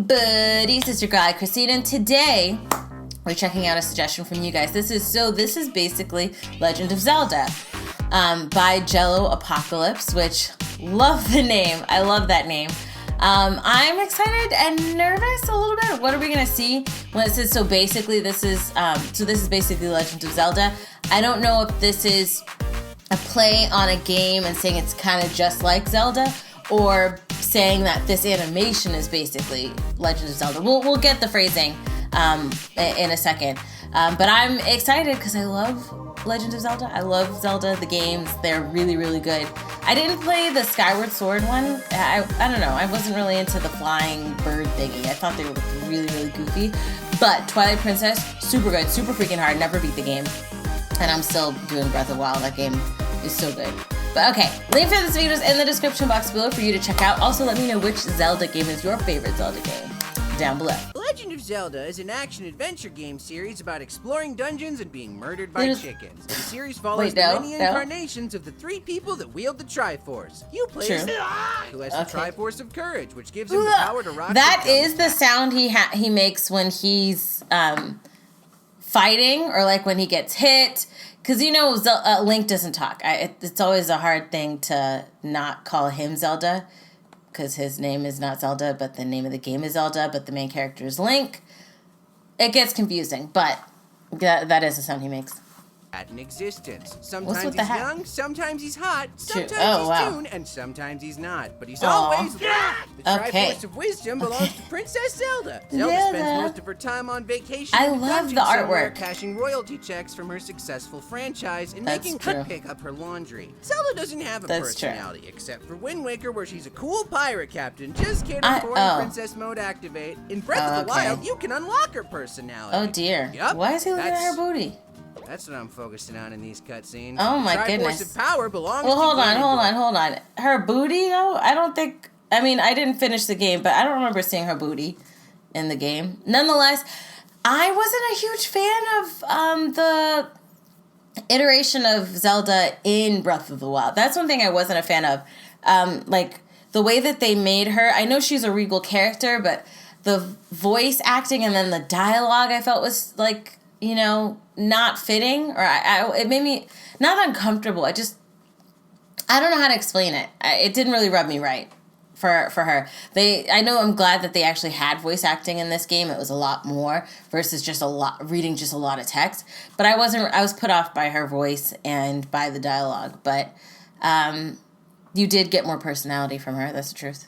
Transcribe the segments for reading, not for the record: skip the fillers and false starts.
buddies, it's your girl AyChristene, and today we're checking out a suggestion from you guys. This is basically Legend of Zelda by JelloApocalypse, which love the name. I love that name. I'm excited and nervous a little bit. What are we gonna see when it says this is basically Legend of Zelda. I don't know if this is a play on a game and saying it's kind of just like Zelda, or saying that this animation is basically Legend of Zelda. We'll get the phrasing in a second. But I'm excited because I love Legend of Zelda. I love Zelda, the games. They're really, really good. I didn't play the Skyward Sword one. I don't know. I wasn't really into the flying bird thingy. I thought they were really, really goofy. But Twilight Princess, super good, super freaking hard. Never beat the game. And I'm still doing Breath of the Wild. That game is so good. But okay, link for this video is in the description box below for you to check out. Also, let me know which Zelda game is your favorite Zelda game down below. Legend of Zelda is an action-adventure game series about exploring dungeons and being murdered by chickens. The series follows the many incarnations of the three people that wield the Triforce. You play as who has the Triforce of Courage, which gives him the power to rock. That is the sound he makes when he's fighting, or like when he gets hit. Because, you know, Link doesn't talk. It's always a hard thing to not call him Zelda, because his name is not Zelda, but the name of the game is Zelda, but the main character is Link. It gets confusing, but that is the sound he makes. In existence. Sometimes he's young, sometimes he's hot, sometimes he's tuned, and sometimes he's not. But he's always the Triforce of Wisdom belongs to Princess Zelda. Zelda spends most of her time on vacation. I love the artwork. Cashing royalty checks from her successful franchise and making her pick up her laundry. Zelda doesn't have a personality, except for Wind Waker, where she's a cool pirate captain. Just kidding, for Princess Mode activate. In Breath of the Wild, you can unlock her personality. Oh dear. Yep, why is he looking at her booty? That's what I'm focusing on in these cutscenes. Oh my goodness. Triforce of power belongs to hold on. Her booty, though? I didn't finish the game, but I don't remember seeing her booty in the game. Nonetheless, I wasn't a huge fan of the iteration of Zelda in Breath of the Wild. That's one thing I wasn't a fan of. Like, the way that they made her, I know she's a regal character, but the voice acting and then the dialogue I felt was, like, you know, not fitting, or it made me not uncomfortable. I don't know how to explain it. It didn't really rub me right for her. I'm glad that they actually had voice acting in this game. It was a lot more versus just reading just a lot of text. But I was put off by her voice and by the dialogue. But you did get more personality from her. That's the truth.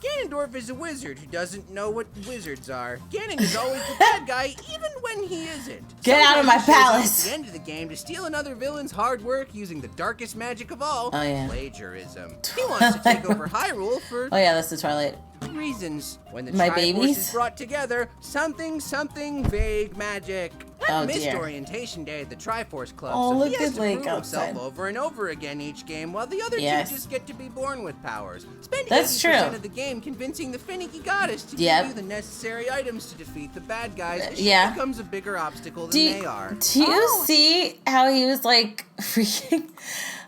Ganondorf is a wizard who doesn't know what wizards are. Ganon is always the bad guy, even when he isn't. Get out of my palace! At the end of the game to steal another villain's hard work using the darkest magic of all, plagiarism. He wants to take over Hyrule for... Oh yeah, that's the Twilight. Reasons. When the Triforce is brought together, something vague magic. That misorientation day at the Triforce Club, so he has to prove himself over and over again each game, while the other two just get to be born with powers. Spend 80% of the game convincing the finicky goddess to give you the necessary items to defeat the bad guys, as she becomes a bigger obstacle than they are. Do you see how he was like freaking,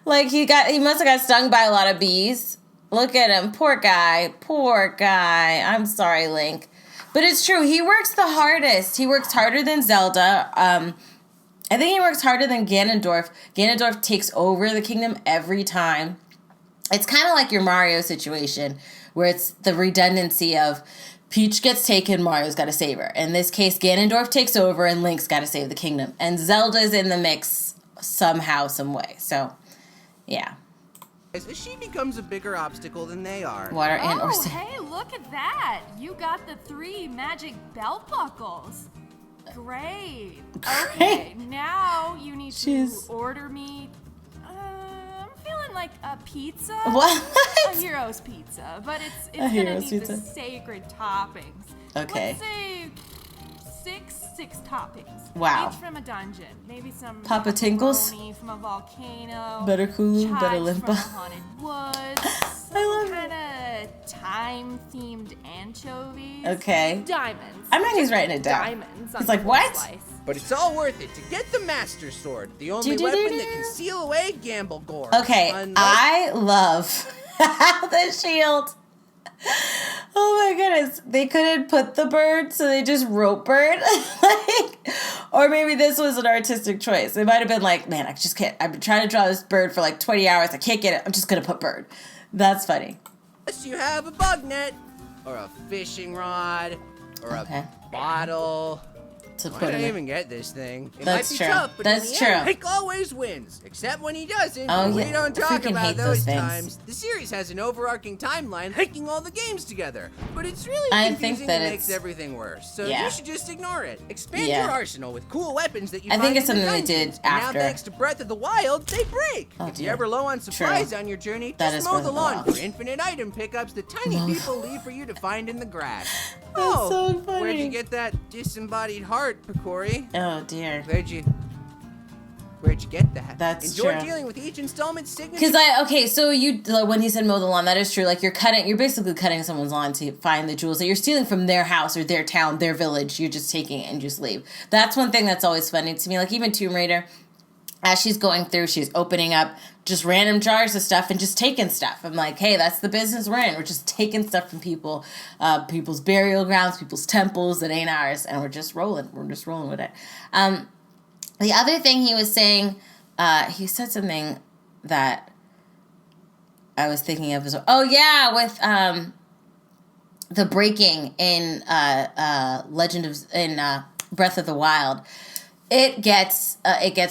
like he must have got stung by a lot of bees. Look at him, poor guy. I'm sorry, Link. But it's true, he works the hardest. He works harder than Zelda. I think he works harder than Ganondorf. Ganondorf takes over the kingdom every time. It's kind of like your Mario situation, where it's the redundancy of Peach gets taken, Mario's got to save her. In this case, Ganondorf takes over and Link's got to save the kingdom. And Zelda's in the mix somehow, some way. So, yeah. She becomes a bigger obstacle than they are. Water and or hey, look at that! You got the 3 magic belt buckles. Great. Okay, now you need to order me. I'm feeling like a pizza. What? A hero's pizza, but it's gonna need the sacred toppings. Okay. Let's say six toppings. Wow. Each from a dungeon. Maybe some Papa Tinkles from a volcano. Better Kulu, better Limpa. From a haunted woods. I love kind of time-themed anchovies. Okay. Diamonds. I mean, he's writing it down. Diamonds. He's like, what? Slice. But it's all worth it to get the Master Sword, the only weapon that can seal away Gamble Gore. Okay, I love the shield. Oh my goodness. They couldn't put the bird, so they just wrote bird. Or maybe this was an artistic choice. It might have been like, man, I just can't. I've been trying to draw this bird for like 20 hours. I can't get it. I'm just going to put bird. That's funny. Unless you have a bug net, or a fishing rod, or a bottle. Why don't I even get this thing? It might be tough, but in the end, Hank always wins. Except when he doesn't. Oh, we don't talk about those times. The series has an overarching timeline linking all the games together. But it's really confusing and makes everything worse. So you should just ignore it. Expand your arsenal with cool weapons that you find in the dungeons. I think it's something they did after. Now, thanks to Breath of the Wild, they break. If you're ever low on supplies on your journey, just mow the lawn for infinite item pickups that tiny people leave for you to find in the grass. That's so funny. Where'd you get that disembodied heart, Picori? Oh, dear. Where'd you get that? That's Enjoy dealing with each installment's signature. Because so you, when he said mow the lawn, that is true. Like, you're basically cutting someone's lawn to find the jewels that you're stealing from their house or their town, their village. You're just taking it and just leave. That's one thing that's always funny to me. Like, even Tomb Raider, as she's going through, she's opening up just random jars of stuff and just taking stuff. I'm like, hey, that's the business we're in. We're just taking stuff from people, people's burial grounds, people's temples that ain't ours, and we're just rolling. We're just rolling with it. The other thing he was saying, he said something that I was thinking of as well. Oh, yeah, with the breaking in Breath of the Wild. It gets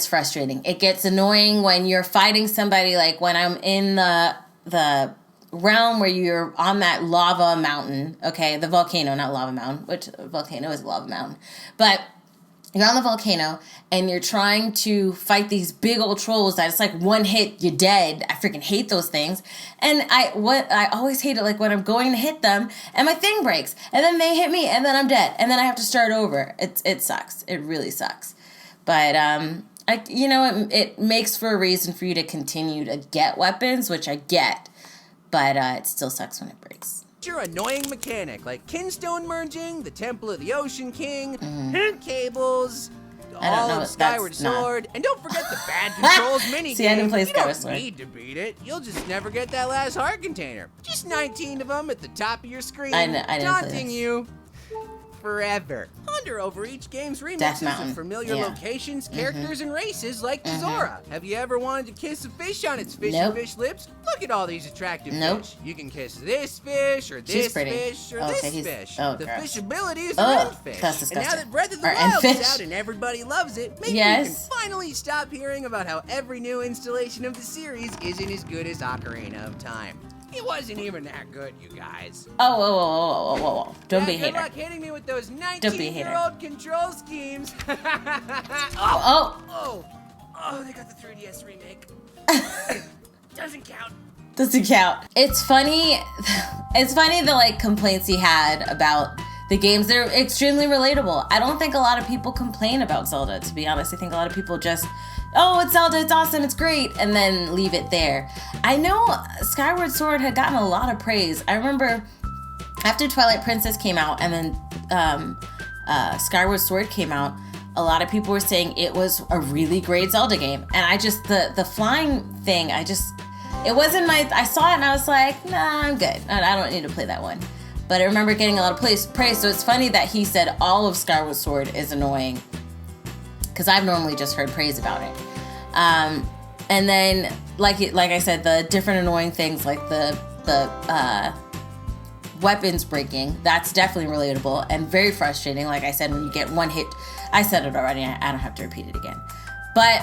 frustrating. It gets annoying when you're fighting somebody, like when I'm in the realm where you're on that lava mountain, okay, the volcano, not lava mountain, which volcano is a lava mountain, but you're on the volcano and you're trying to fight these big old trolls that it's like one hit, you're dead. I freaking hate those things. And I always hate it, like when I'm going to hit them and my thing breaks and then they hit me and then I'm dead and then I have to start over. It sucks. It really sucks. But it makes for a reason for you to continue to get weapons, which I get, but it still sucks when it breaks. Your annoying mechanic, like kinstone merging, the Temple of the Ocean King, hint cables, all of Skyward Sword, and don't forget the bad controls minigame. See, I didn't play Skyward Sword. You don't need to beat it. You'll just never get that last heart container. Just 19 of them at the top of your screen, taunting you forever. Ponder over each game's remixes of familiar locations, characters, and races like Zora. Have you ever wanted to kiss a fish on its fishy fish lips? Look at all these attractive fish. You can kiss this fish, or this fish, or this fish. The fish abilities are fish. That's disgusting. And now that Breath of the Wild is out and everybody loves it, maybe we can finally stop hearing about how every new installation of the series isn't as good as Ocarina of Time. It wasn't even that good, you guys. Whoa. Don't be a hater. Good luck hitting me with those 19-year-old control schemes. They got the 3DS remake. Doesn't count. It's funny. It's funny the complaints he had about the games. They're extremely relatable. I don't think a lot of people complain about Zelda, to be honest. I think a lot of people just, oh, it's Zelda, it's awesome, it's great, and then leave it there. I know Skyward Sword had gotten a lot of praise. I remember after Twilight Princess came out and then Skyward Sword came out, a lot of people were saying it was a really great Zelda game. And I just, the flying thing, it wasn't I saw it and I was like, nah, I'm good. I don't need to play that one. But I remember getting a lot of praise, so it's funny that he said all of Skyward Sword is annoying, because I've normally just heard praise about it. And then, like I said, the different annoying things, like the weapons breaking, that's definitely relatable and very frustrating. Like I said, when you get one hit, I said it already, I don't have to repeat it again. But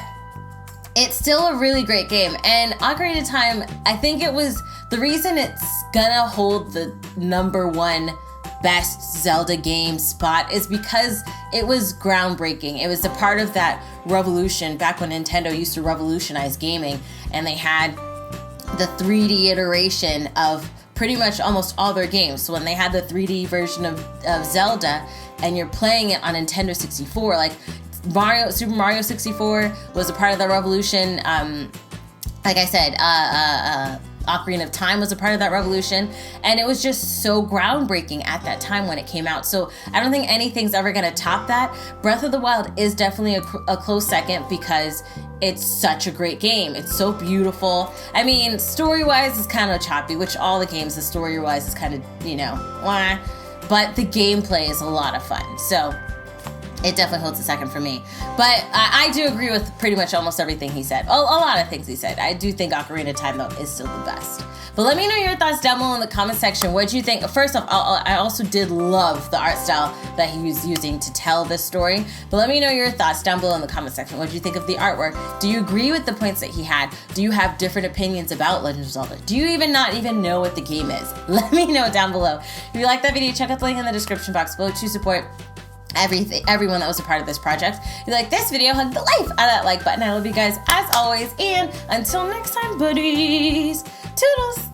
it's still a really great game. And Ocarina of Time, I think it was, the reason it's gonna hold the #1 best Zelda game spot is because it was groundbreaking. It was a part of that revolution back when Nintendo used to revolutionize gaming, and they had the 3D iteration of pretty much almost all their games. So when they had the 3D version of Zelda and you're playing it on Nintendo 64, like Super Mario 64 was a part of the revolution. Like I said, Ocarina of Time was a part of that revolution, and it was just so groundbreaking at that time when it came out. So I don't think anything's ever going to top that. Breath of the Wild is definitely a close second, because it's such a great game. It's so beautiful. I mean, story-wise is kind of choppy, which all the games, the story-wise is kind of, wah. But the gameplay is a lot of fun. So it definitely holds a second for me. But I do agree with pretty much almost everything he said. A lot of things he said. I do think Ocarina of Time, though, is still the best. But let me know your thoughts down below in the comment section. What do you think? First off, I also did love the art style that he was using to tell this story. But let me know your thoughts down below in the comment section. What do you think of the artwork? Do you agree with the points that he had? Do you have different opinions about Legend of Zelda? Do you not even know what the game is? Let me know down below. If you like that video, check out the link in the description box below to support everyone that was a part of this project. If you like this video, hug the life out of that like button. I love you guys as always, and until next time, buddies, toodles.